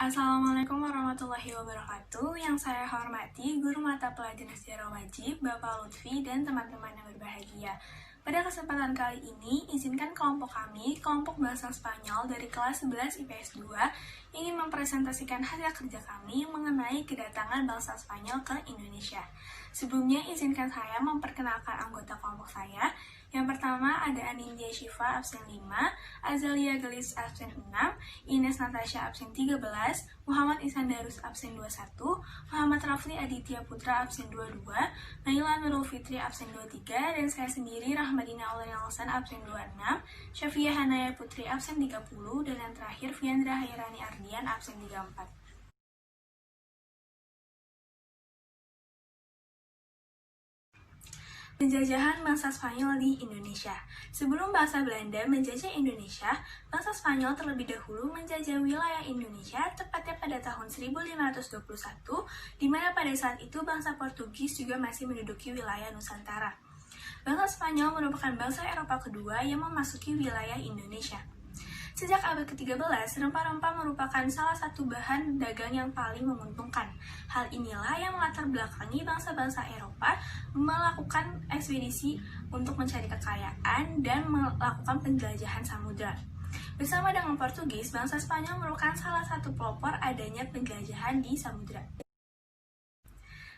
Assalamualaikum warahmatullahi wabarakatuh. Yang saya hormati Guru Mata Pelajaran Sejarah Wajib, Bapak Lutfi, dan teman-teman yang berbahagia. Pada kesempatan kali ini, izinkan kelompok kami, kelompok bahasa Spanyol dari kelas 11 IPS 2, ingin mempresentasikan hasil kerja kami mengenai kedatangan bangsa Spanyol ke Indonesia. Sebelumnya, izinkan saya memperkenalkan anggota kelompok saya. Yang pertama ada Anindya Syifa absen 5, Azalia Gelis absen 6, Ines Natasha absen 13, Muhammad Isandarus absen 21, Muhammad Rafli Aditya Putra absen 22, Naila Nurul Fitri absen 23, dan saya sendiri Rahmadina Aulia Alsan absen 26, Syafia Hanaya Putri absen 30, dan yang terakhir Fiandra Hairani Ardian absen 34. Penjajahan bangsa Spanyol di Indonesia. Sebelum bangsa Belanda menjajah Indonesia, bangsa Spanyol terlebih dahulu menjajah wilayah Indonesia tepatnya pada tahun 1521, di mana pada saat itu bangsa Portugis juga masih menduduki wilayah Nusantara. Bangsa Spanyol merupakan bangsa Eropa kedua yang memasuki wilayah Indonesia. Sejak abad ke-13, rempah-rempah merupakan salah satu bahan dagang yang paling menguntungkan. Hal inilah yang melatar belakangi bangsa-bangsa Eropa melakukan ekspedisi untuk mencari kekayaan dan melakukan penjelajahan samudra. Bersama dengan Portugis, bangsa Spanyol merupakan salah satu pelopor adanya penjelajahan di samudra.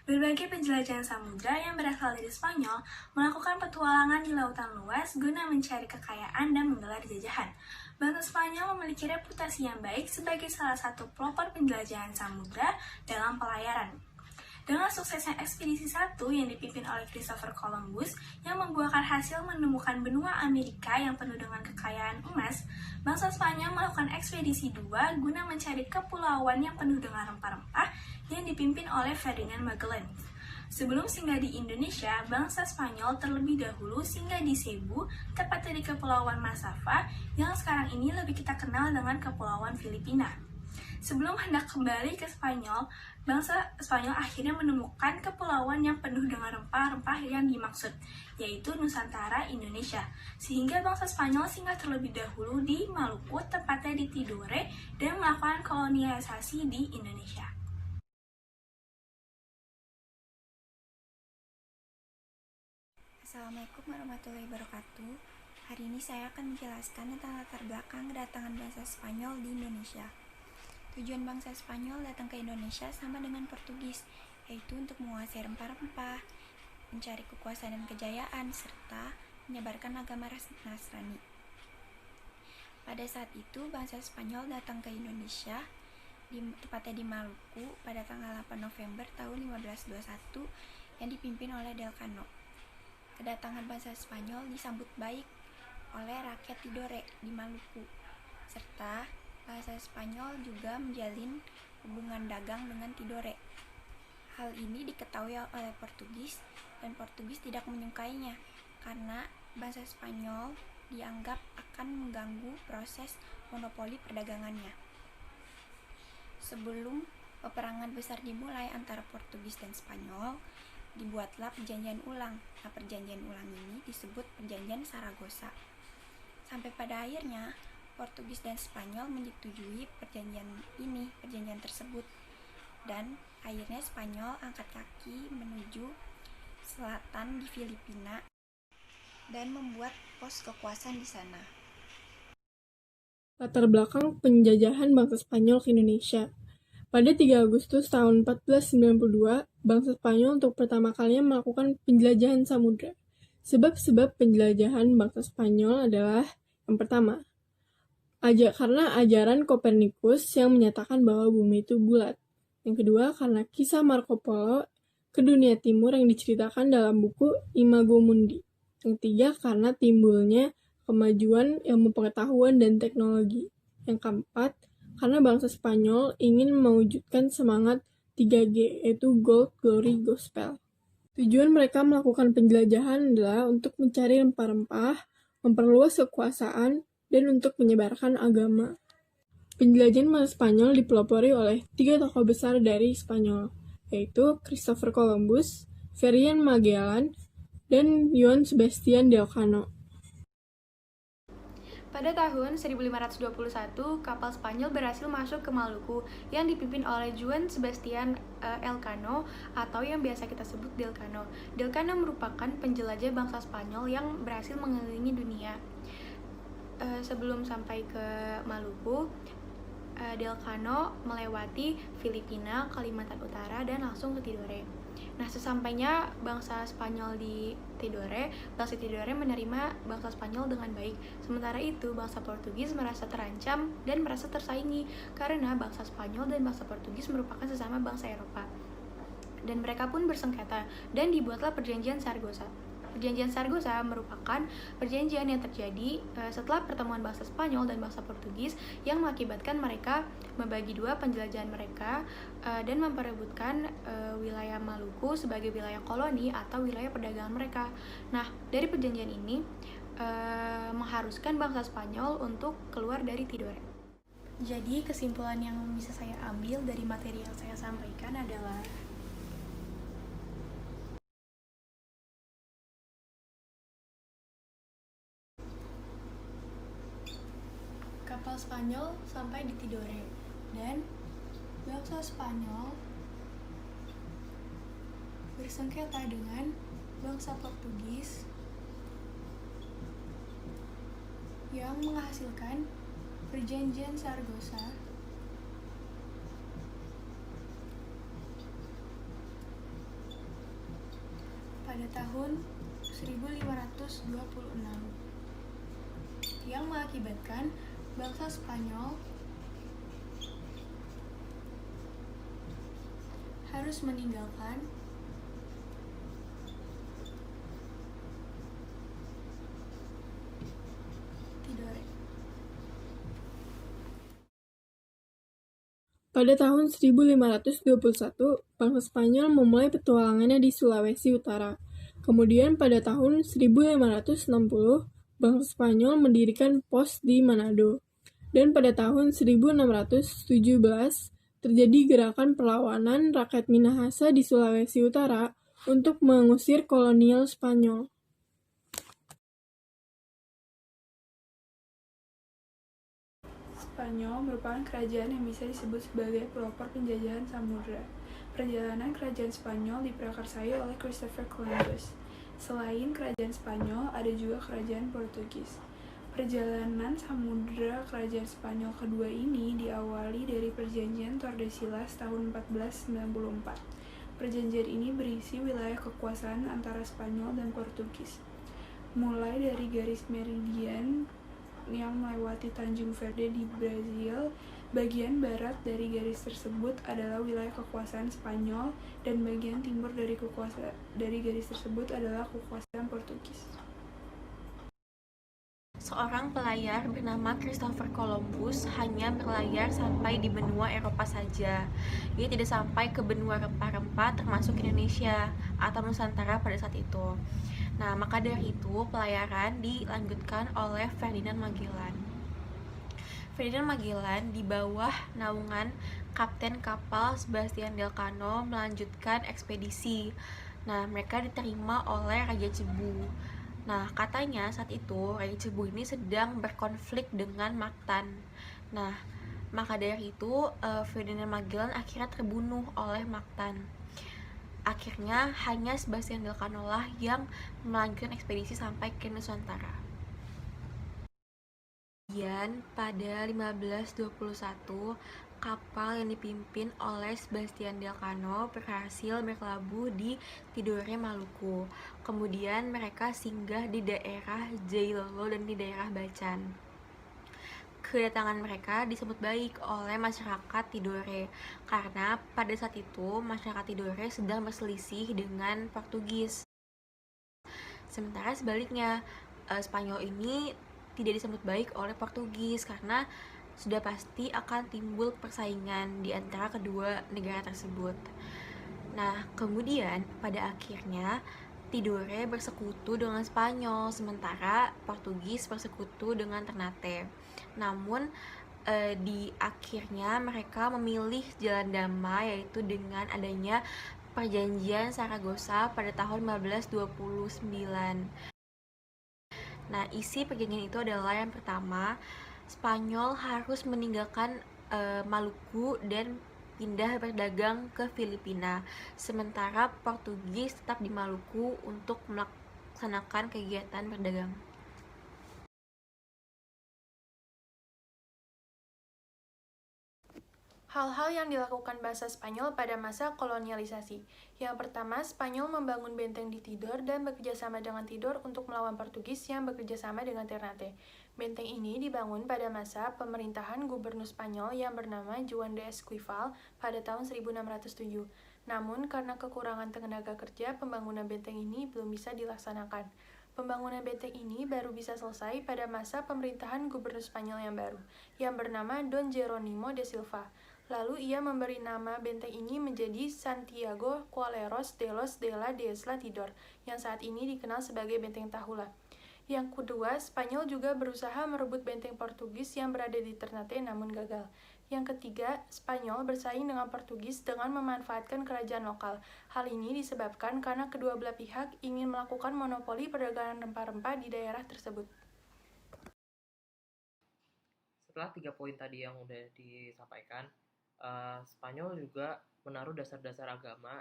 Berbagai penjelajahan samudra yang berasal dari Spanyol melakukan petualangan di lautan luas guna mencari kekayaan dan menggelar jajahan. Bangsa Spanyol memiliki reputasi yang baik sebagai salah satu pelopor penjelajahan samudra dalam pelayaran. Dengan suksesnya ekspedisi 1 yang dipimpin oleh Christopher Columbus yang membuahkan hasil menemukan benua Amerika yang penuh dengan kekayaan emas, bangsa Spanyol melakukan ekspedisi 2 guna mencari kepulauan yang penuh dengan rempah-rempah yang dipimpin oleh Ferdinand Magellan. Sebelum singgah di Indonesia, bangsa Spanyol terlebih dahulu singgah di Cebu, tepatnya di Kepulauan Masava, yang sekarang ini lebih kita kenal dengan Kepulauan Filipina. Sebelum hendak kembali ke Spanyol, bangsa Spanyol akhirnya menemukan kepulauan yang penuh dengan rempah-rempah yang dimaksud, yaitu Nusantara Indonesia. Sehingga bangsa Spanyol singgah terlebih dahulu di Maluku, tepatnya di Tidore, dan melakukan kolonialisasi di Indonesia. Assalamualaikum warahmatullahi wabarakatuh. Hari ini saya akan menjelaskan tentang latar belakang kedatangan bangsa Spanyol di Indonesia. Tujuan bangsa Spanyol datang ke Indonesia sama dengan Portugis, yaitu untuk menguasai rempah-rempah, mencari kekuasaan dan kejayaan, serta menyebarkan agama Nasrani. Pada saat itu, bangsa Spanyol datang ke Indonesia, tepatnya di Maluku, pada tanggal 8 November tahun 1521 yang dipimpin oleh Del Cano. Kedatangan bangsa Spanyol disambut baik oleh rakyat Tidore di Maluku, serta bangsa Spanyol juga menjalin hubungan dagang dengan Tidore. Hal ini diketahui oleh Portugis, dan Portugis tidak menyukainya karena bangsa Spanyol dianggap akan mengganggu proses monopoli perdagangannya. Sebelum peperangan besar dimulai antara Portugis dan Spanyol, dibuatlah perjanjian ulang. Nah, perjanjian ulang ini disebut Perjanjian Saragossa. Sampai pada akhirnya, Portugis dan Spanyol menyetujui perjanjian tersebut. Dan akhirnya Spanyol angkat kaki menuju selatan di Filipina dan membuat pos kekuasaan di sana. Latar belakang penjajahan bangsa Spanyol ke Indonesia. Pada 3 Agustus tahun 1492, bangsa Spanyol untuk pertama kalinya melakukan penjelajahan samudra. Sebab-sebab penjelajahan bangsa Spanyol adalah yang pertama, karena ajaran Kopernikus yang menyatakan bahwa bumi itu bulat. Yang kedua, karena kisah Marco Polo ke dunia timur yang diceritakan dalam buku Imago Mundi. Yang ketiga, karena timbulnya kemajuan ilmu pengetahuan dan teknologi. Yang keempat, karena bangsa Spanyol ingin mewujudkan semangat 3G, yaitu Gold, Glory, Gospel. Tujuan mereka melakukan penjelajahan adalah untuk mencari rempah-rempah, memperluas kekuasaan, dan untuk menyebarkan agama. Penjelajahan bangsa Spanyol dipelopori oleh 3 tokoh besar dari Spanyol, yaitu Christopher Columbus, Ferdinand Magellan, dan Juan Sebastian Elcano. Pada tahun 1521, kapal Spanyol berhasil masuk ke Maluku yang dipimpin oleh Juan Sebastian Elcano atau yang biasa kita sebut Delcano. Delcano merupakan penjelajah bangsa Spanyol yang berhasil mengelilingi dunia. Sebelum sampai ke Maluku, Delcano melewati Filipina, Kalimantan Utara, dan langsung ke Tidore. Nah, sesampainya bangsa Spanyol di Tidore, bangsa Tidore menerima bangsa Spanyol dengan baik. Sementara itu, bangsa Portugis merasa terancam dan merasa tersaingi karena bangsa Spanyol dan bangsa Portugis merupakan sesama bangsa Eropa. Dan mereka pun bersengketa dan dibuatlah Perjanjian Saragossa. Perjanjian Saragossa merupakan perjanjian yang terjadi setelah pertemuan bangsa Spanyol dan bangsa Portugis yang mengakibatkan mereka membagi dua penjelajahan mereka dan memperebutkan wilayah Maluku sebagai wilayah koloni atau wilayah perdagangan mereka. Nah, dari perjanjian ini mengharuskan bangsa Spanyol untuk keluar dari Tidore. Jadi, kesimpulan yang bisa saya ambil dari materi yang saya sampaikan adalah kapal Spanyol sampai di Tidore dan bangsa Spanyol bersengketa dengan bangsa Portugis yang menghasilkan Perjanjian Saragossa pada tahun 1526 yang mengakibatkan bangsa Spanyol harus meninggalkan Tidore. Pada tahun 1521, bangsa Spanyol memulai petualangannya di Sulawesi Utara. Kemudian pada tahun 1560, bangsa Spanyol mendirikan pos di Manado. Dan pada tahun 1617, terjadi gerakan perlawanan rakyat Minahasa di Sulawesi Utara untuk mengusir kolonial Spanyol. Spanyol merupakan kerajaan yang bisa disebut sebagai pelopor penjajahan samudra. Perjalanan kerajaan Spanyol diprakarsai oleh Christopher Columbus. Selain kerajaan Spanyol, ada juga kerajaan Portugis. Perjalanan samudra kerajaan Spanyol kedua ini diawali dari Perjanjian Tordesillas tahun 1494. Perjanjian ini berisi wilayah kekuasaan antara Spanyol dan Portugis. Mulai dari garis meridian yang melewati Tanjung Verde di Brazil, bagian barat dari garis tersebut adalah wilayah kekuasaan Spanyol dan bagian timur dari garis tersebut adalah kekuasaan Portugis. Seorang pelayar bernama Christopher Columbus hanya berlayar sampai di benua Eropa saja. Ia tidak sampai ke benua rempah-rempah termasuk Indonesia atau Nusantara pada saat itu. Nah, maka dari itu pelayaran dilanjutkan oleh Ferdinand Magellan. Ferdinand Magellan di bawah naungan kapten kapal Sebastian Elcano melanjutkan ekspedisi. Nah, mereka diterima oleh Raja Cebu. Nah, katanya saat itu Raja Cebu ini sedang berkonflik dengan Mactan. Nah, maka dari itu Ferdinand Magellan akhirnya terbunuh oleh Mactan. Akhirnya hanya Sebastian Elcano lah yang melanjutkan ekspedisi sampai ke Nusantara. Kemudian pada 1521, kapal yang dipimpin oleh Sebastian Elcano berhasil berlabuh di Tidore, Maluku. Kemudian mereka singgah di daerah Jailolo dan di daerah Bacan. Kedatangan mereka disebut baik oleh masyarakat Tidore karena pada saat itu masyarakat Tidore sedang berselisih dengan Portugis. Sementara sebaliknya, Spanyol ini tidak disebut baik oleh Portugis karena sudah pasti akan timbul persaingan di antara kedua negara tersebut. Nah, kemudian pada akhirnya Tidore bersekutu dengan Spanyol, sementara Portugis bersekutu dengan Ternate. Namun di akhirnya mereka memilih jalan damai, yaitu dengan adanya Perjanjian Saragossa pada tahun 1529. Nah, isi perjanjian itu adalah yang pertama, Spanyol harus meninggalkan Maluku dan pindah berdagang ke Filipina, sementara Portugis tetap di Maluku untuk melaksanakan kegiatan berdagang. Hal-hal yang dilakukan bangsa Spanyol pada masa kolonialisasi. Yang pertama, Spanyol membangun benteng di Tidor dan bekerjasama dengan Tidor untuk melawan Portugis yang bekerjasama dengan Ternate. Benteng ini dibangun pada masa pemerintahan gubernur Spanyol yang bernama Juan de Esquivel pada tahun 1607. Namun, karena kekurangan tenaga kerja, pembangunan benteng ini belum bisa dilaksanakan. Pembangunan benteng ini baru bisa selesai pada masa pemerintahan gubernur Spanyol yang baru, yang bernama Don Jerónimo de Silva. Lalu ia memberi nama benteng ini menjadi Santiago Cualeros de los de la Isla Tidor, yang saat ini dikenal sebagai Benteng Tahula. Yang kedua, Spanyol juga berusaha merebut benteng Portugis yang berada di Ternate namun gagal. Yang ketiga, Spanyol bersaing dengan Portugis dengan memanfaatkan kerajaan lokal. Hal ini disebabkan karena kedua belah pihak ingin melakukan monopoli perdagangan rempah-rempah di daerah tersebut. Setelah 3 poin tadi yang udah disampaikan, Spanyol juga menaruh dasar-dasar agama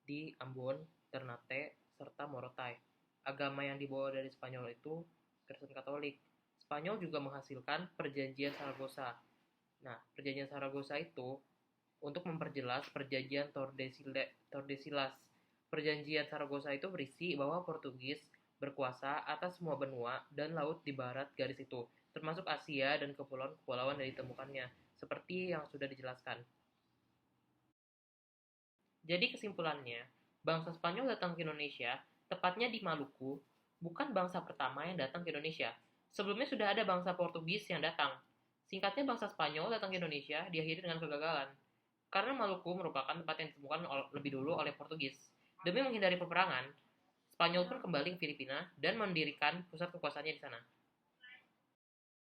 di Ambon, Ternate, serta Morotai. Agama yang dibawa dari Spanyol itu Kristen Katolik. Spanyol juga menghasilkan Perjanjian Saragossa. Nah, Perjanjian Saragossa itu untuk memperjelas Perjanjian Tordesillas. Perjanjian Saragossa itu berisi bahwa Portugis berkuasa atas semua benua dan laut di barat garis itu, termasuk Asia dan kepulauan-kepulauan yang ditemukannya, seperti yang sudah dijelaskan. Jadi kesimpulannya, bangsa Spanyol datang ke Indonesia, tepatnya di Maluku, bukan bangsa pertama yang datang ke Indonesia. Sebelumnya sudah ada bangsa Portugis yang datang. Singkatnya, bangsa Spanyol datang ke Indonesia diakhiri dengan kegagalan. Karena Maluku merupakan tempat yang ditemukan lebih dulu oleh Portugis. Demi menghindari peperangan, Spanyol pun kembali ke Filipina dan mendirikan pusat kekuasaannya di sana.